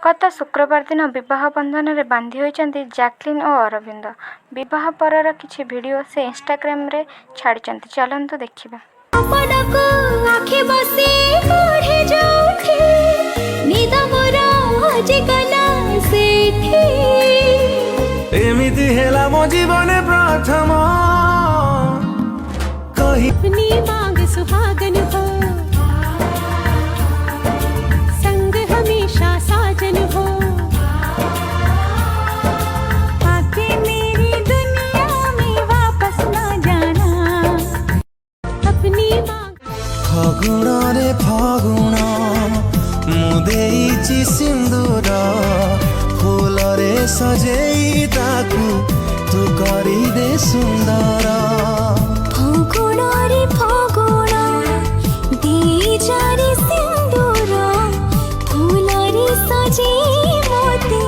गत शुक्रवार दिन विवाह बंधन में बांधि होइचंती जैकलिन और अरविंद। विवाह परर किछि वीडियो से इंस्टाग्राम रे छाड़िचंती। चलंतु देखिबा। आपनको आँखें बसे ओढ़े जोठी निद मोर हजे गला सेठी एमिति हेला मो जीवन प्रथम कही अपनी मांग सुहागन हो संग हमेशा साजन हो आके मेरी दुनिया में वापस न जाना अपनी मांग फगुण रे फगुण मु देइछि सिंदूर फूल रे सजेई ताकू तू करी दे सुंदर फगुण रे फगुण दीजारे सिंदूर फूल रे सजे मोती